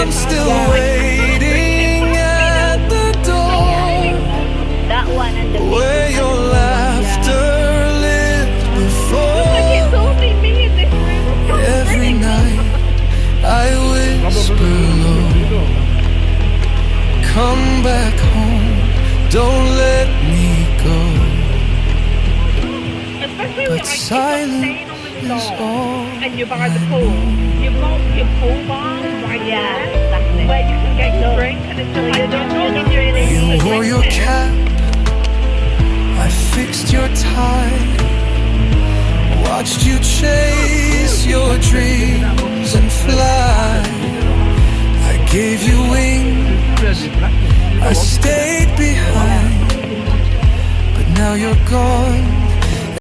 I'm still waiting at the door That one and the where your laughter lived before. Every night I whisper low, come back home, don't let me go. But silence is all and you're by the pool. You've got your pool bar right there, exactly. where you can get your drink, and it's just like You wore your cap, I fixed your tie, watched you chase your dreams and fly. I gave you wings, I stayed behind, but now you're gone.